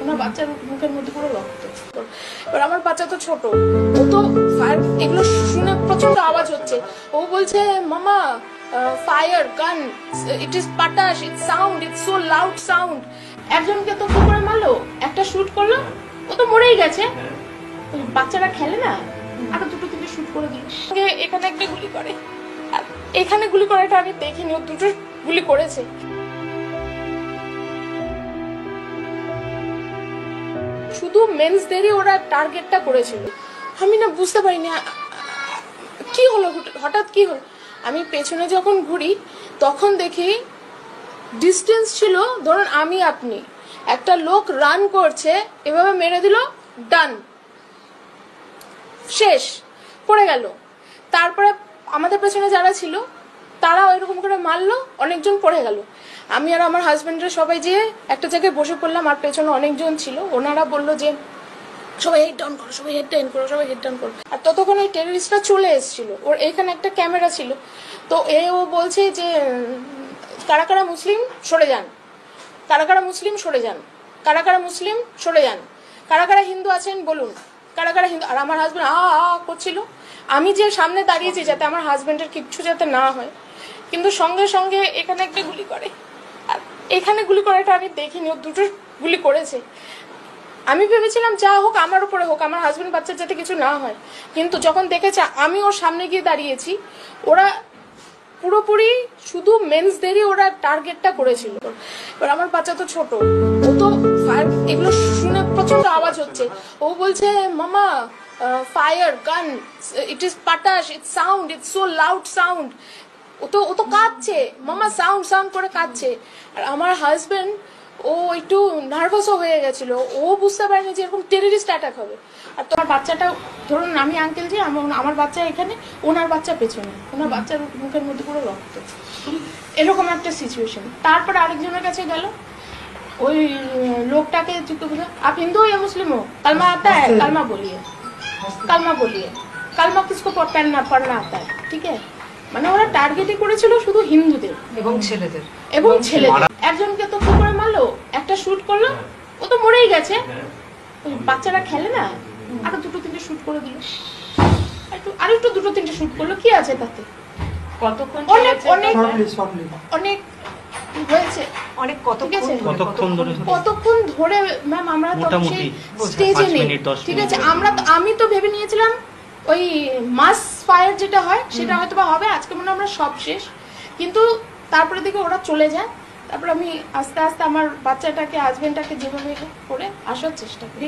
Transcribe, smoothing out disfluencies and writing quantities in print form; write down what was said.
ওনার বাচ্চার মুখের মধ্যে পুরো রক্ত। এবার আমার বাচ্চা তো ছোট, ও তো এগুলো শুনে প্রচন্ড আওয়াজ হচ্ছে, ও বলছে মামা ফায়ার গান, ইট ইজ পাটাশ, it sound, it's so loud sound. একজনকে তো কি করে মারলো, একটা শুট করলো, ও তো মরেই গেছে। বাচ্চারা খেলে না, আরো দুটো থেকে শুট করে দিল। এখানে একটা গুলি করে, আর এখানে গুলি করাটা আমি দেখিনি, ও দুটো গুলি করেছে। শুধু মেন্সদেরই ওরা টার্গেটটা করেছিল। আমি না বুঝতে পারিনি কি হলো, হঠাৎ কি হলো। আমি পেছনে যখন ঘুরি তখন দেখি ডিস্টেন্স ছিল ধরুন আমি আপনি, একটা লোক রান করছে, এভাবে মেরে দিল, ডান, শেষ, পড়ে গেল। তারপরে আমাদের পেছনে যারা ছিল তারা ওইরকম করে মারলো, অনেকজন পড়ে গেল। আমি আর আমার হাজবেন্ডের সবাই যেয়ে একটা জায়গায় বসে পড়লাম, আর পেছনে অনেকজন ছিল। ওনারা বললো যে সবাই হেড ডাউন করো, সবাই হেড ডাউন করো, সবাই হেড ডাউন করো। আর ততক্ষণ ওই টেররিস্টরা চলে এসেছিল, ওর এখানে একটা ক্যামেরা ছিল। তো ও বলছে যে কারা কারা মুসলিম সরে যান, কারা কারা মুসলিম সরে যান, কারা কারা মুসলিম সরে যান, কারা কারা হিন্দু আছেন বলুন, কারা কারা হিন্দু। আর আমার হাজবেন্ড করছিল, আমি যে সামনে দাঁড়িয়েছি যাতে আমার হাজবেন্ডের কিচ্ছু যাতে না হয়, কিন্তু সঙ্গে সঙ্গে এখানে একটা গুলি করে। আর এখানে গুলি করাটা আমি দেখিনি, ও দুটো গুলি করেছে। আমি ভেবেছিলাম যা হোক আমার উপরে হোক, আমার হাজবেন্ড বাচ্চার যাতে কিছু না হয়। কিন্তু যখন দেখেছে আমি ওর সামনে গিয়ে দাঁড়িয়েছি, ওরা পুরোপুরি শুধু মেন্সদেরই ওরা টার্গেটটা করেছিল। এবার আমার বাচ্চা তো ছোট, ও তো এগুলো শুনে প্রচন্ড আওয়াজ হচ্ছে, ও বলছে মামা ফায়ার গান, ইট ইজ পাটাশ, it sound, it's so loud sound. ও তো কাঁদছে, মামা সাউন্ড সাউন্ড করে কাঁদছে। আর আমার হাজবেন্ড ও একটু নার্ভাসও হয়ে গেছিল, ও বুঝতে পারেনি যে এরকম টেররিস্ট অ্যাটাক হবে। আর তোমার বাচ্চাটা ধরুন আমি আঙ্কেল যে আমার বাচ্চা এখানে, ওনার বাচ্চা পেছনে, ওনার বাচ্চার মুখের মধ্যে পুরো রক্ত, এরকম একটা সিচুয়েশন। তারপরে আরেকজনের কাছে গেল, ওই লোকটাকে आप हिंदू हो या मुस्लिम हो, कलमा आता है, कलमा बोलिए, कलमा बोलिए, कलमा किसको पढ़ना आता है, ठीक है। মানে ওরা টার্গেটই করেছিল শুধু হিন্দুদের এবং ছেলেদের। একজনকে তো কি করে মারলো, একটা শুট করলো, ও তো মরেই গেছে। বাচ্চারা খেলে না, আরো দুটো তিনটে শুট করে দিল, আরো একটু দুটো তিনটে শুট করলো, কি আছে তাতে। কতক্ষণ অনেক অনেক অনেক হয়েছে, অনেক কতক্ষণ ধরে ম্যাম, আমরা তো স্টেজে নেই, ঠিক আছে। আমি তো ভেবে নিয়েছিলাম ওই মাস ফায়ার যেটা হয় সেটা হয়তো বা হবে আজকে, মনে আমরা সব শেষ। কিন্তু তারপরে দেখে ওরা চলে যায়। তারপর আমি আস্তে আস্তে আমার বাচ্চাটাকে, হাজবেন্ডটাকে যেভাবে করে আসার চেষ্টা করি।